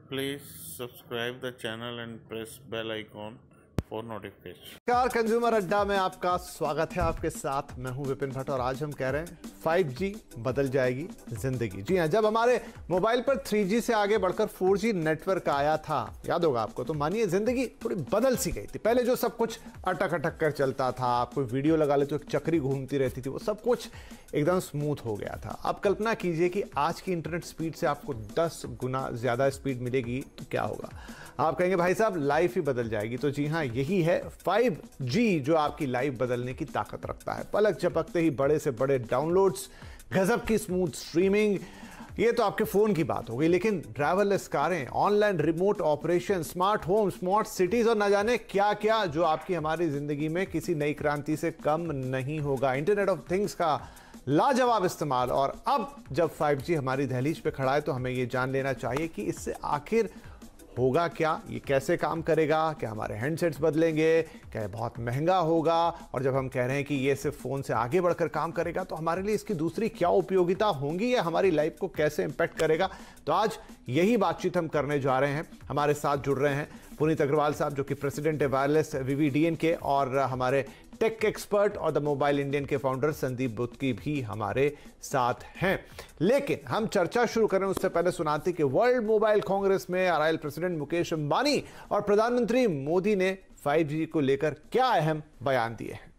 Please subscribe the channel and press bell icon for notification. नमस्कार, consumer अड्डा में आपका स्वागत है। आपके साथ मैं हूं विपिन भट्ट और आज हम कह रहे हैं 5G बदल जाएगी जिंदगी। जी हां, जब हमारे मोबाइल पर 3G से आगे बढ़कर 4G नेटवर्क आया था, याद होगा आपको, तो मानिए जिंदगी थोड़ी बदल सी गई थी। पहले जो सब कुछ अटक अटक कर चलता था, आप कोई वीडियो लगा ले तो एक चक्री घूमती रहती थी, वो सब कुछ एकदम स्मूथ हो गया था। अब कल्पना कीजिए कि आज की इंटरनेट स्पीड से आपको 10 गुना ज्यादा स्पीड मिलेगी तो क्या होगा। आप कहेंगे भाई साहब लाइफ ही बदल जाएगी। तो जी हां, यही है 5G जो आपकी लाइफ बदलने की ताकत रखता है। पलक झपकते ही बड़े से बड़े डाउनलोड्स, गजब की स्मूथ स्ट्रीमिंग, ये तो आपके फोन की बात हो गई। लेकिन ड्राइवरलेस कारें, online remote operation, smart home, smart cities और न जाने क्या क्या जो आपकी हमारी जिंदगी में किसी नई क्रांति से कम नहीं होगा। इंटरनेट ऑफ थिंग्स का लाजवाब इस्तेमाल। और अब जब 5G हमारी दहलीज पे खड़ा है तो हमें ये जान लेना चाहिए कि इससे आखिर होगा क्या, ये कैसे काम करेगा, क्या हमारे हैंडसेट्स बदलेंगे, क्या ये बहुत महंगा होगा, और जब हम कह रहे हैं कि ये सिर्फ फ़ोन से आगे बढ़कर काम करेगा तो हमारे लिए इसकी दूसरी क्या उपयोगिता होंगी या हमारी लाइफ को कैसे इम्पैक्ट करेगा। तो आज यही बातचीत हम करने जा रहे हैं। हमारे साथ जुड़ रहे हैं पुनीत अग्रवाल साहब जो कि प्रेसिडेंट है वायरलेस VVDN के, और हमारे टेक एक्सपर्ट और द मोबाइल इंडियन के फाउंडर संदीप बुत्की भी हमारे साथ हैं। लेकिन हम चर्चा शुरू करें उससे पहले सुनाते कि वर्ल्ड मोबाइल कांग्रेस में RIL प्रेसिडेंट मुकेश अंबानी और प्रधानमंत्री मोदी ने 5G को लेकर क्या अहम बयान दिए हैं।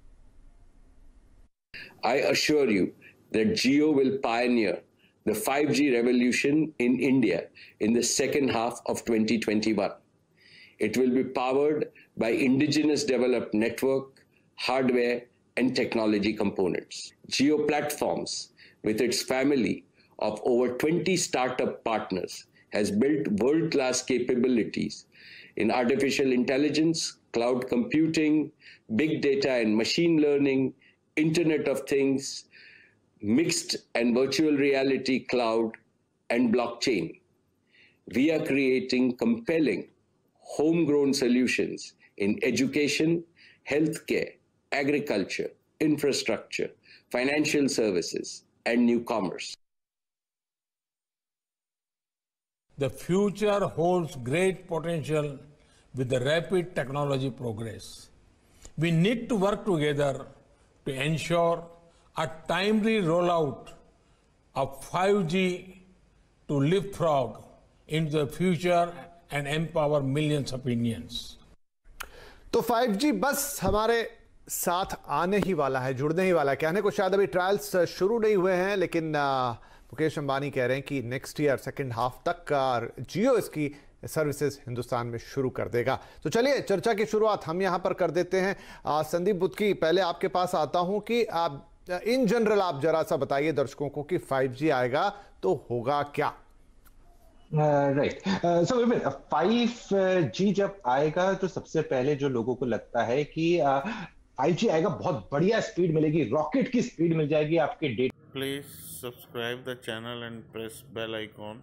I assure you that Jio will pioneer the 5G revolution in India in the second half of 2021. It will be powered by indigenous developed network, hardware and technology components. Jio Platforms, with its family of over 20 startup partners, has built world-class capabilities in artificial intelligence, cloud computing, big data and machine learning, Internet of Things, mixed and virtual reality cloud, and blockchain. We are creating compelling homegrown solutions in education, healthcare, agriculture, infrastructure, financial services, and new commerce. The future holds great potential with the rapid technology progress. We need to work together to ensure a timely rollout of 5G to leapfrog into the future and empower millions of Indians. तो 5G बस हमारे साथ आने ही वाला है, जुड़ने ही वाला है। कहने को शायद अभी ट्रायल्स शुरू नहीं हुए हैं, लेकिन मुकेश अंबानी कह रहे हैं कि नेक्स्ट ईयर सेकंड हाफ तक जियो इसकी सर्विसेज हिंदुस्तान में शुरू कर देगा। तो चलिए चर्चा की शुरुआत हम यहां पर कर देते हैं। संदीप बुत्की, पहले आपके पास आता हूं कि आप इन जनरल आप जरा सा बताइए दर्शकों को कि 5G आएगा तो होगा क्या। राइट, सो 5G जब आएगा तो सबसे पहले जो लोगों को लगता है कि 5G आएगा, बहुत बढ़िया स्पीड मिलेगी, रॉकेट की स्पीड मिल जाएगी आपके Please subscribe the channel and press bell icon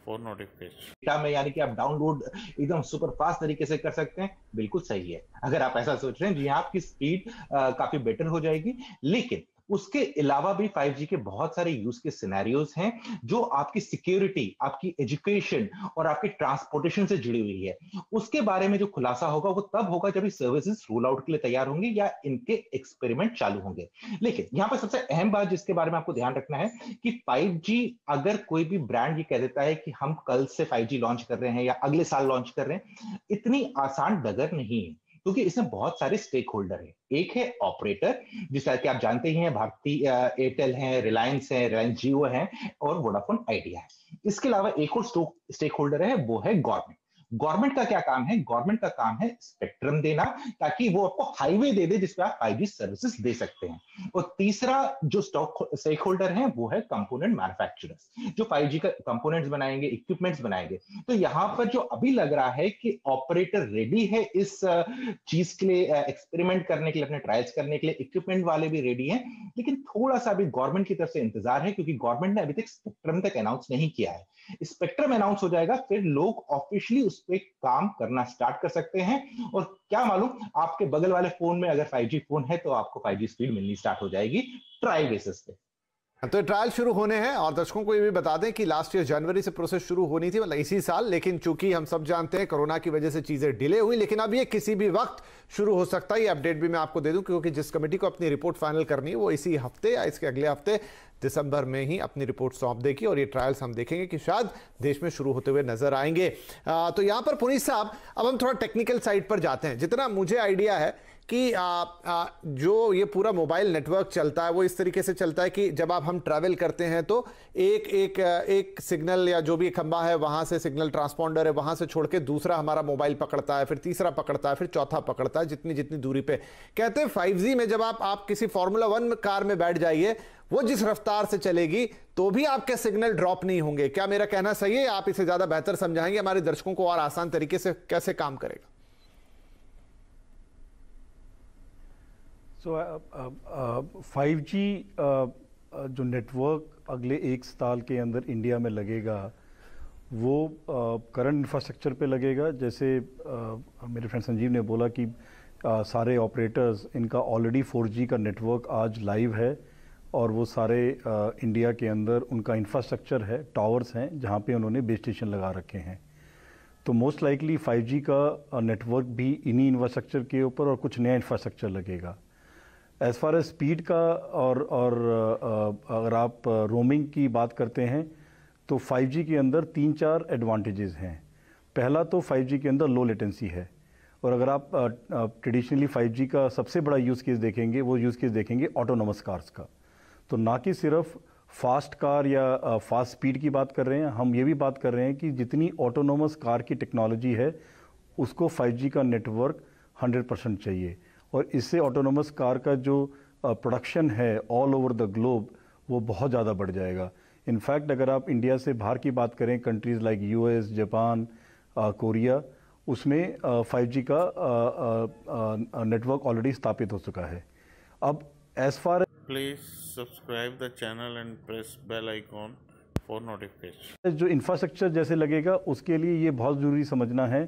for notification. Data में, यानी कि आप डाउनलोड एकदम सुपर फास्ट तरीके से कर सकते हैं। बिल्कुल सही है अगर आप ऐसा सोच रहे हैं, जी हाँ, आपकी स्पीड काफी बेटर हो जाएगी। लेकिन उसके अलावा भी 5G के बहुत सारे यूज के सिनेरियोज हैं जो आपकी सिक्योरिटी, आपकी एजुकेशन और आपके ट्रांसपोर्टेशन से जुड़ी हुई है। उसके बारे में जो खुलासा होगा वो तब होगा जब ये सर्विसेज रोल आउट के लिए तैयार होंगे या इनके एक्सपेरिमेंट चालू होंगे। लेकिन यहाँ पर सबसे अहम बात जिसके बारे में आपको ध्यान रखना है कि 5G, अगर कोई भी ब्रांड ये कह देता है कि हम कल से 5G लॉन्च कर रहे हैं या अगले साल लॉन्च कर रहे हैं, इतनी आसान डगर नहीं है, क्योंकि इसमें बहुत सारे स्टेक होल्डर हैं। एक है ऑपरेटर, जिस कि आप जानते ही हैं, भारती एयरटेल है, रिलायंस है, रिलायंस जियो है और वोडाफोन आइडिया है। इसके अलावा एक और स्टेक होल्डर है, वो है गवर्नमेंट। गवर्नमेंट का क्या काम है? गवर्नमेंट का काम है स्पेक्ट्रम देना, ताकि वो आपको हाईवे दे दे जिसपे आप 5G सर्विसेज दे सकते हैं। और तीसरा जो स्टेक होल्डर है वो है कंपोनेंट मैन्युफैक्चरर्स, जो 5G का कंपोनेंट्स बनाएंगे, इक्विपमेंट्स बनाएंगे। तो यहां पर जो अभी लग रहा है कि ऑपरेटर रेडी है इस चीज के लिए, एक्सपेरिमेंट करने के लिए, अपने ट्रायल्स करने के लिए, इक्विपमेंट वाले भी रेडी हैं, लेकिन थोड़ा सा अभी गवर्नमेंट की तरफ से इंतजार है, क्योंकि गवर्नमेंट ने अभी तक स्पेक्ट्रम तक अनाउंस नहीं किया है। स्पेक्ट्रम अनाउंस हो जाएगा, फिर लोग ऑफिशियली उस पर काम करना स्टार्ट कर सकते हैं। और क्या मालूम, आपके बगल वाले फोन में अगर 5G फोन है तो आपको 5G स्पीड मिलनी स्टार्ट हो जाएगी ट्रायल बेसिस पे। तो ट्रायल शुरू होने हैं और दर्शकों को ये भी बता दें कि लास्ट ईयर जनवरी से प्रोसेस शुरू होनी थी, मतलब इसी साल, लेकिन चूंकि हम सब जानते हैं कोरोना की वजह से चीजें डिले हुई, लेकिन अब ये किसी भी वक्त शुरू हो सकता है। ये अपडेट भी मैं आपको दे दूं, क्योंकि जिस कमेटी को अपनी रिपोर्ट फाइनल करनी है वो इसी हफ्ते या इसके अगले हफ्ते दिसंबर में ही अपनी रिपोर्ट सौंप देगी और ये ट्रायल्स हम देखेंगे कि शायद देश में शुरू होते हुए नजर आएंगे। तो यहां पर पुनीत साहब, अब हम थोड़ा टेक्निकल साइड पर जाते हैं। जितना मुझे आइडिया है कि जो ये पूरा मोबाइल नेटवर्क चलता है वो इस तरीके से चलता है कि जब हम ट्रैवल करते हैं तो एक सिग्नल या जो भी खंबा है वहां से सिग्नल ट्रांसपॉन्डर है वहां से छोड़ के दूसरा हमारा मोबाइल पकड़ता है, फिर तीसरा पकड़ता है, फिर चौथा पकड़ता है, जितनी जितनी दूरी पे। कहते हैं 5G में जब आप किसी फॉर्मूला 1 कार में बैठ जाइए, वो जिस रफ्तार से चलेगी तो भी आपके सिग्नल ड्रॉप नहीं होंगे। क्या मेरा कहना सही है? आप इसे ज्यादा बेहतर समझाएंगे हमारे दर्शकों को और आसान तरीके से कैसे काम करेगा? So 5G जो नेटवर्क अगले 1 साल के अंदर इंडिया में लगेगा वो करंट इंफ्रास्ट्रक्चर पे लगेगा। जैसे मेरे फ्रेंड संजीव ने बोला कि सारे ऑपरेटर्स इनका ऑलरेडी 4G का नेटवर्क आज लाइव है और वो सारे इंडिया के अंदर उनका इंफ्रास्ट्रक्चर है, टावर्स हैं जहाँ पे उन्होंने बेस स्टेशन लगा रखे हैं। तो मोस्ट लाइकली 5G का नेटवर्क भी इन्हीं इंफ्रास्ट्रक्चर के ऊपर और कुछ नया इंफ्रास्ट्रक्चर लगेगा। एज़ फार एज स्पीड का और अगर आप रोमिंग की बात करते हैं तो 5G के अंदर 3-4 एडवांटेजेस हैं। पहला तो 5G के अंदर लो लेटेंसी है, और अगर आप ट्रेडिशनली 5G का सबसे बड़ा यूज़ केस देखेंगे, वो यूज़ केस देखेंगे ऑटोनोमस कार्स का। तो ना कि सिर्फ फास्ट कार या फास्ट स्पीड की बात कर रहे हैं, हम ये भी बात कर रहे हैं कि जितनी ऑटोनोमस कार की टेक्नोलॉजी है उसको 5G का नेटवर्क 100% चाहिए, और इससे ऑटोनोमस कार का जो प्रोडक्शन है ऑल ओवर द ग्लोब वो बहुत ज़्यादा बढ़ जाएगा। इनफैक्ट अगर आप इंडिया से बाहर की बात करें, countries like US, Japan, Korea, उसमें 5G का नेटवर्क ऑलरेडी स्थापित हो चुका है। अब as far Please subscribe the channel and press bell icon for notification. जो इंफ्रास्ट्रक्चर जैसे लगेगा उसके लिए ये बहुत ज़रूरी समझना है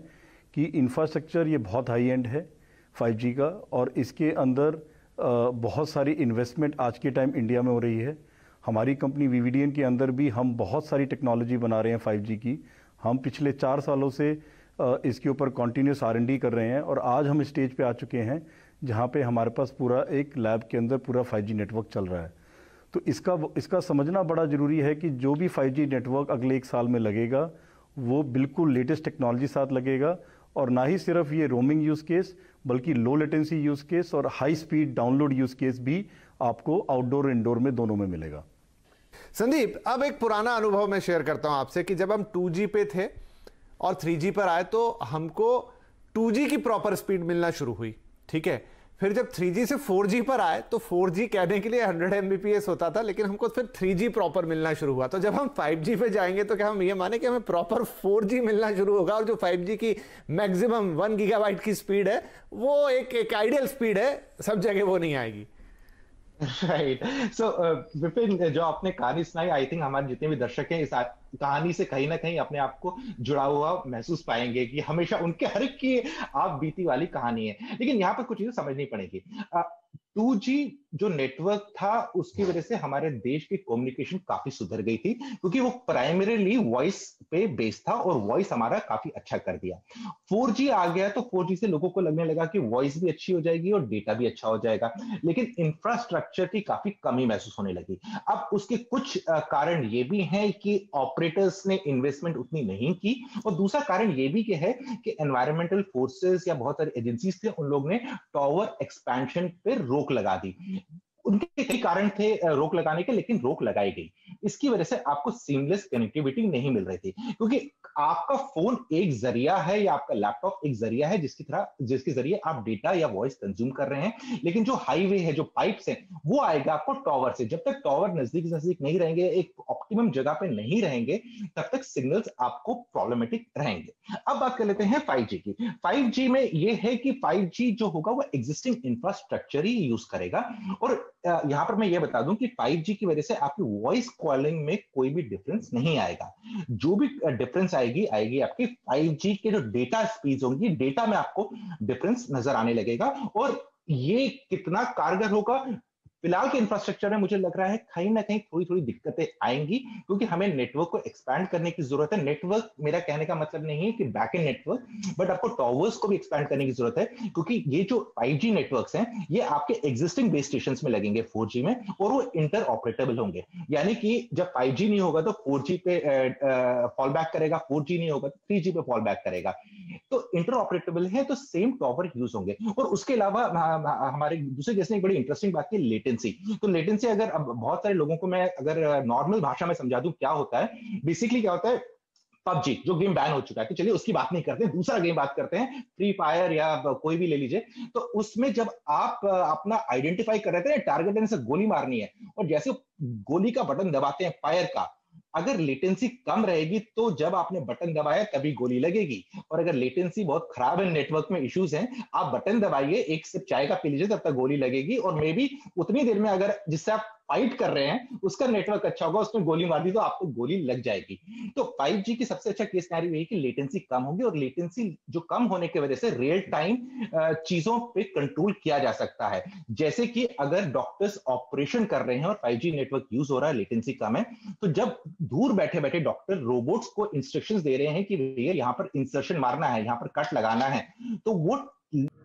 कि इंफ्रास्ट्रक्चर ये बहुत हाई एंड है 5G का, और इसके अंदर बहुत सारी इन्वेस्टमेंट आज के टाइम इंडिया में हो रही है। हमारी कंपनी VVDN के अंदर भी हम बहुत सारी टेक्नोलॉजी बना रहे हैं 5G की। हम पिछले 4 सालों से इसके ऊपर कॉन्टीन्यूस R&D कर रहे हैं, और आज हम स्टेज पे आ चुके हैं जहाँ पे हमारे पास पूरा एक लैब के अंदर पूरा 5G नेटवर्क चल रहा है। तो इसका समझना बड़ा ज़रूरी है कि जो भी 5G नेटवर्क अगले 1 साल में लगेगा वो बिल्कुल लेटेस्ट टेक्नोलॉजी साथ लगेगा, और ना ही सिर्फ ये रोमिंग यूज़ केस बल्कि लो लेटेंसी यूज़ केस और high speed download use case भी आपको आउटडोर और इंडोर में दोनों में मिलेगा। संदीप, अब एक पुराना अनुभव मैं शेयर करता हूं आपसे कि जब हम 2G पे थे और 3G पर आए तो हमको 2G की प्रॉपर स्पीड मिलना शुरू हुई, ठीक है। फिर जब 3G से 4G पर आए तो 4G कहने के लिए 100 Mbps होता था, लेकिन हमको फिर 3G प्रॉपर मिलना शुरू हुआ। तो जब हम 5G पे जाएंगे तो क्या हम ये माने कि हमें प्रॉपर 4G मिलना शुरू होगा, और जो 5G की मैक्सिमम 1 गीगाबाइट की स्पीड है वो एक आइडियल स्पीड है, सब जगह वो नहीं आएगी। राइट। सो विपिन, जो आपने कहानी सुनाई, आई थिंक हमारे जितने भी दर्शक हैं इस कहानी से कहीं ना कहीं अपने आप को जुड़ा हुआ महसूस पाएंगे कि हमेशा उनके हर एक की आप बीती वाली कहानी है। लेकिन यहाँ पर कुछ चीजें समझनी पड़ेगी। 2G जो नेटवर्क था उसकी वजह से हमारे देश की कम्युनिकेशन काफी सुधर गई थी, क्योंकि वो प्राइमरीली वॉइस पे बेस्ड था और वॉइस हमारा काफी अच्छा कर दिया। 4G आ गया तो 4G से लोगों को लगने लगा कि वॉइस भी अच्छी हो जाएगी और डेटा भी अच्छा हो जाएगा, लेकिन इंफ्रास्ट्रक्चर की काफी कमी महसूस होने लगी। अब उसके कुछ कारण ये भी हैं कि ऑपरेटर्स ने इन्वेस्टमेंट उतनी नहीं की, और दूसरा कारण ये भी है कि एनवायरमेंटल फोर्सेस या बहुत सारी एजेंसीज थे, उन लोग ने टावर एक्सपेंशन पे रोक लगा दी। उनके कई कारण थे रोक लगाने के, लेकिन रोक लगाई गई। इसकी वजह से आपको सीमलेस कनेक्टिविटी नहीं मिल रही थी, क्योंकि आपका फोन एक जरिया है या आपका लैपटॉप एक जरिया है जिसके जरिए आप डेटा या वॉइस कंज्यूम कर रहे हैं, लेकिन जो हाईवे है, जो पाइप्स हैं, वो आएगा आपको टावर से। जब तक टावर नजदीक नहीं रहेंगे, एक ऑप्टिमम जगह पे नहीं रहेंगे, तब तक सिग्नल्स आपको प्रॉब्लमेटिक रहेंगे। अब बात कर लेते हैं 5G की। 5G में ये है कि 5G जो होगा वो एग्जिस्टिंग इंफ्रास्ट्रक्चर ही यूज करेगा, और यहां पर मैं ये बता दूं कि 5G की वजह से आपकी वॉइस कॉलिंग में कोई भी डिफरेंस नहीं आएगा। जो भी डिफरेंस आएगी आपकी 5G के जो डेटा स्पीड होंगी, डेटा में आपको डिफरेंस नजर आने लगेगा। और ये कितना कारगर होगा, फिलहाल के इंफ्रास्ट्रक्चर में मुझे लग रहा है कहीं ना कहीं थोड़ी थोड़ी दिक्कतें आएंगी, क्योंकि हमें नेटवर्क को एक्सपैंड करने की जरूरत है। नेटवर्क, मेरा कहने का मतलब नहीं है कि बैकएंड नेटवर्क, बट आपको टॉवर्स को भी एक्सपैंड करने की जरूरत है, क्योंकि ये जो 5G नेटवर्क्स हैं ये आपके एग्जिस्टिंग बेस स्टेशन में लगेंगे 4G में, और वो इंटर ऑपरेटेबल होंगे। यानी कि जब 5G नहीं होगा तो 4G पे फॉल बैक करेगा, 4G नहीं होगा तो 3G पे फॉल बैक करेगा। तो इंटर ऑपरेटेबल है तो सेम टॉवर यूज होंगे। और उसके अलावा हमारे दूसरे देश ने एक बड़ी इंटरेस्टिंग बात की, लेटेंसी। तो लेटेंसी अगर अब बहुत सारे लोगों को मैं अगर नॉर्मल भाषा में समझा दूं क्या होता है, बेसिकली क्या होता है, पबजी जो गेम बैन हो चुका है, तो चलिए उसकी बात नहीं करते, दूसरा गेम बात करते हैं, फ्री फायर या कोई भी ले लीजिए। तो उसमें जब आप अपना आइडेंटिफाई कर रहे थे, टारगेट से गोली मारनी है, और जैसे गोली का बटन दबाते हैं फायर का, अगर लेटेंसी कम रहेगी तो जब आपने बटन दबाया तभी गोली लगेगी। और अगर लेटेंसी बहुत खराब है, नेटवर्क में इश्यूज हैं, आप बटन दबाइए, एक सिप चाय का पी लीजिए, तब तक गोली लगेगी। और मे बी उतनी देर में अगर जिससे आप फाइट कर रहे हैं उसका नेटवर्क अच्छा होगा, उसने गोली मार दी तो आपको गोली लग जाएगी। तो 5G की सबसे अच्छा केस सिनेरियो है कि लेटेंसी कम होगी, और लेटेंसी जो कम होने की वजह से रियल टाइम चीजों पे कंट्रोल किया जा सकता है। जैसे कि अगर डॉक्टर्स ऑपरेशन कर रहे हैं और 5G नेटवर्क यूज हो रहा है, लेटेंसी कम है, तो जब दूर बैठे बैठे डॉक्टर रोबोट्स को इंस्ट्रक्शंस दे रहे हैं कि भैया यहाँ पर इंसर्शन मारना है, यहाँ पर कट लगाना है, तो वो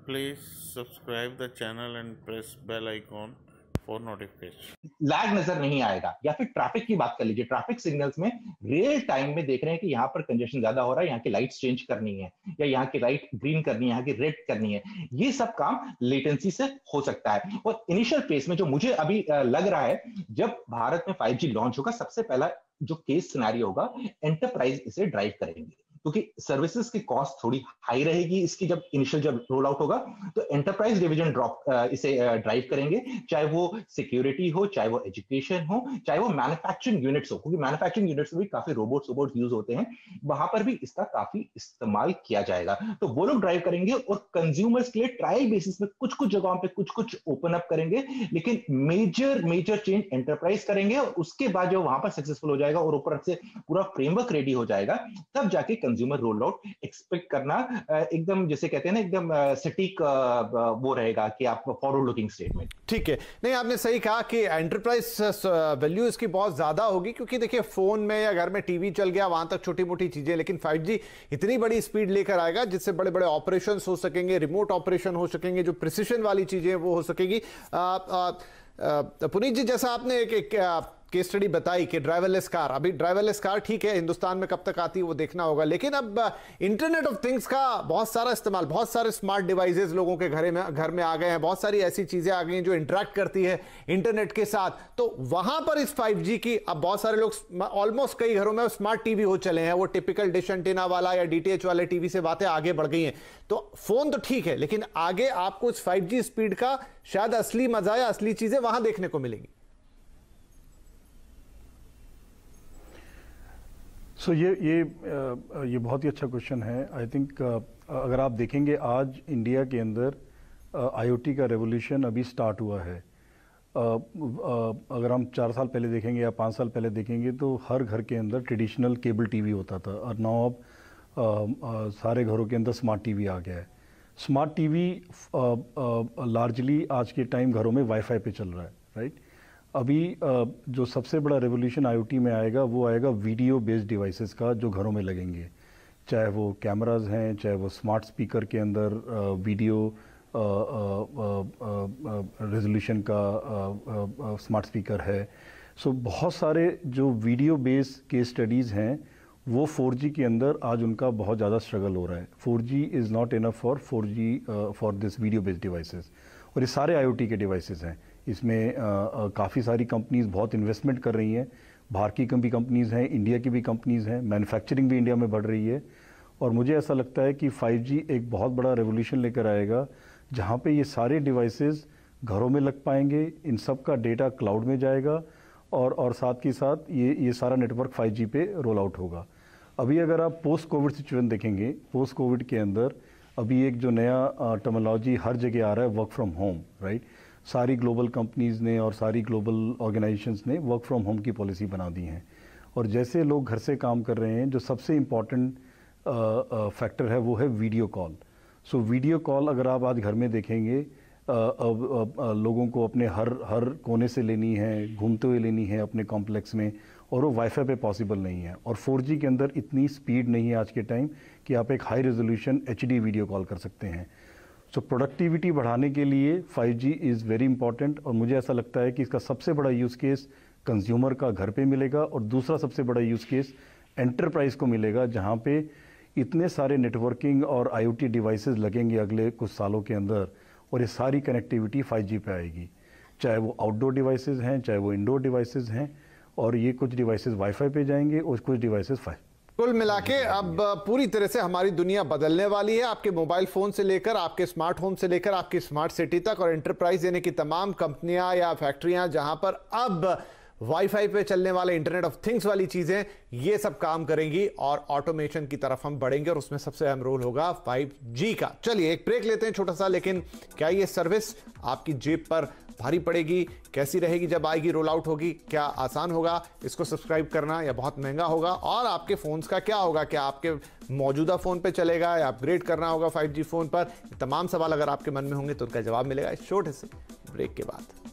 Please subscribe the channel and press bell icon for notification. Lag नजर नहीं आएगा। या फिर ट्रैफिक की बात कर लीजिए, ट्रैफिक सिग्नल्स में रियल टाइम में देख रहे हैं कि यहाँ पर कंजेशन ज्यादा हो रहा है, यहाँ की लाइट्स चेंज करनी है, या यहाँ की लाइट ग्रीन करनी है, यहाँ की रेड करनी है, ये सब काम लेटेंसी से हो सकता है। और इनिशियल फेज में जो मुझे अभी लग रहा है, जब भारत में 5G लॉन्च होगा, सबसे पहला जो केस सिनेरियो होगा, एंटरप्राइज इसे ड्राइव करेंगे, क्योंकि सर्विसेज की कॉस्ट थोड़ी हाई रहेगी इसकी। जब इनिशियल जब रोल आउट होगा तो एंटरप्राइज डिवीजन इसे ड्राइव करेंगे, चाहे वो सिक्योरिटी हो, चाहे वो एजुकेशन हो, चाहे वो मैन्युफैक्चरिंग यूनिट्स हो, क्योंकि मैन्युफैक्चरिंग यूनिट्स में भी काफी रोबोट्स यूज होते हैं, वहां पर भी इसका काफी इस्तेमाल किया जाएगा। तो वो लोग ड्राइव करेंगे, और कंज्यूमर्स के लिए ट्रायल बेसिस पे कुछ कुछ जगहों पे कुछ कुछ ओपन अप करेंगे, लेकिन मेजर चेंज एंटरप्राइज करेंगे, और उसके बाद जो वहां पर सक्सेसफुल हो जाएगा और ऊपर से पूरा फ्रेमवर्क रेडी हो जाएगा, तब जाके कंज्यूमर रोल आउट एक्सपेक्ट करना एकदम, जैसे कहते हैं ना, एकदम सटीक वो रहेगा कि आप फॉरवर्ड लुकिंग स्टेटमेंट। ठीक है, नहीं आपने सही कहा कि एंटरप्राइज वैल्यू इसकी बहुत ज्यादा होगी, क्योंकि देखिए फोन में या घर में टीवी चल गया, वहां तक छोटी मोटी चीजें, लेकिन 5G इतनी बड़ी स्पीड लेकर आएगा जिससे बड़े बड़े ऑपरेशन हो सकेंगे, रिमोट ऑपरेशन हो सकेंगे, जो प्रिसिशन वाली चीजें वो हो सकेगी। पुनीत जी, जैसा आपने एक केस स्टडी बताई कि ड्राइवरलेस कार, अभी ड्राइवरलेस कार ठीक है, हिंदुस्तान में कब तक आती है वो देखना होगा, लेकिन अब इंटरनेट ऑफ थिंग्स का बहुत सारा इस्तेमाल, बहुत सारे स्मार्ट डिवाइसेस लोगों के घर में आ गए हैं, बहुत सारी ऐसी चीजें आ गई हैं जो इंटरेक्ट करती है इंटरनेट के साथ। तो वहां पर इस 5G की, अब बहुत सारे लोग, ऑलमोस्ट कई घरों में स्मार्ट टीवी हो चले हैं, वो टिपिकल डिश एंटीना वाला या DTH वाले टीवी से बातें आगे बढ़ गई हैं। तो फोन तो ठीक है, लेकिन आगे आपको इस 5G स्पीड का शायद असली मजा या असली चीजें वहां देखने को मिलेंगी। सो ये बहुत ही अच्छा क्वेश्चन है। आई थिंक अगर आप देखेंगे आज इंडिया के अंदर IoT का रेवोल्यूशन अभी स्टार्ट हुआ है। अगर हम 4 साल पहले देखेंगे या 5 साल पहले देखेंगे तो हर घर के अंदर ट्रेडिशनल केबल टीवी होता था, और नाउ अब सारे घरों के अंदर स्मार्ट टीवी आ गया है। स्मार्ट टीवी लार्जली आज के टाइम घरों में वाईफाई पे चल रहा है, राइट। अभी जो सबसे बड़ा रेवोल्यूशन IoT में आएगा वो आएगा वीडियो बेस्ड डिवाइसेस का, जो घरों में लगेंगे, चाहे वो कैमराज हैं, चाहे वो स्मार्ट स्पीकर के अंदर वीडियो रेजोल्यूशन का स्मार्ट स्पीकर है। सो बहुत सारे जो वीडियो बेस्ड केस स्टडीज़ हैं वो 4G के अंदर आज उनका बहुत ज़्यादा स्ट्रगल हो रहा है। 4G is not enough for 4G for this video based devices, और ये सारे IoT के डिवाइसेस हैं। इसमें काफ़ी सारी कंपनीज बहुत इन्वेस्टमेंट कर रही हैं, बाहर की भी कंपनीज़ हैं, इंडिया की भी कंपनीज़ हैं, मैन्युफैक्चरिंग भी इंडिया में बढ़ रही है। और मुझे ऐसा लगता है कि 5G एक बहुत बड़ा रेवोल्यूशन लेकर आएगा, जहाँ पे ये सारे डिवाइसेस घरों में लग पाएंगे, इन सब का डेटा क्लाउड में जाएगा, और साथ के साथ ये सारा नेटवर्क 5G पे रोल आउट होगा। अभी अगर आप पोस्ट कोविड सिचुएशन देखेंगे, पोस्ट कोविड के अंदर अभी एक जो नया टर्मिनोलॉजी हर जगह आ रहा है, वर्क फ्रॉम होम, राइट। सारी ग्लोबल कंपनीज़ ने और सारी ग्लोबल ऑर्गेनाइजेशंस ने वर्क फ्रॉम होम की पॉलिसी बना दी है, और जैसे लोग घर से काम कर रहे हैं, जो सबसे इम्पॉर्टेंट फैक्टर है वो है video call. So video call अगर आप आज घर में देखेंगे, लोगों को अपने हर कोने से लेनी है, घूमते हुए लेनी है अपने कॉम्प्लेक्स में, और वो वाईफाई पे पॉसिबल नहीं है। और 4G के अंदर इतनी स्पीड नहीं है आज के टाइम कि आप एक high resolution HD video call कर सकते हैं। सो प्रोडक्टिविटी बढ़ाने के लिए 5G इज़ वेरी इंपॉर्टेंट, और मुझे ऐसा लगता है कि इसका सबसे बड़ा यूज़ केस कंज्यूमर का घर पे मिलेगा, और दूसरा सबसे बड़ा यूज़ केस एंटरप्राइज को मिलेगा, जहाँ पे इतने सारे नेटवर्किंग और IoT डिवाइसेस लगेंगे अगले कुछ सालों के अंदर, और ये सारी कनेक्टिविटी 5G पे आएगी, चाहे वो आउटडोर डिवाइसेस हैं, चाहे वो इंडोर डिवाइसेस हैं, और ये कुछ डिवाइसेस वाईफाई पे जाएंगे और कुछ डिवाइसेस 5G। कुल मिला के अब पूरी तरह से हमारी दुनिया बदलने वाली है, आपके मोबाइल फोन से लेकर आपके स्मार्ट होम से लेकर आपकी स्मार्ट सिटी तक, और एंटरप्राइज यानी कि तमाम कंपनियां या फैक्ट्रियां जहां पर अब वाईफाई पे चलने वाले इंटरनेट ऑफ थिंग्स वाली चीजें ये सब काम करेंगी, और ऑटोमेशन की तरफ हम बढ़ेंगे, और उसमें सबसे अहम रोल होगा 5G का। चलिए एक ब्रेक लेते हैं छोटा सा, लेकिन क्या ये सर्विस आपकी जेब पर भारी पड़ेगी? कैसी रहेगी जब आएगी, रोल आउट होगी? क्या आसान होगा इसको सब्सक्राइब करना या बहुत महंगा होगा? और आपके फोन्स का क्या होगा? क्या आपके मौजूदा फोन पे चलेगा या अपग्रेड करना होगा 5G फोन पर? तमाम सवाल अगर आपके मन में होंगे तो उनका जवाब मिलेगा इस छोटे से ब्रेक के बाद।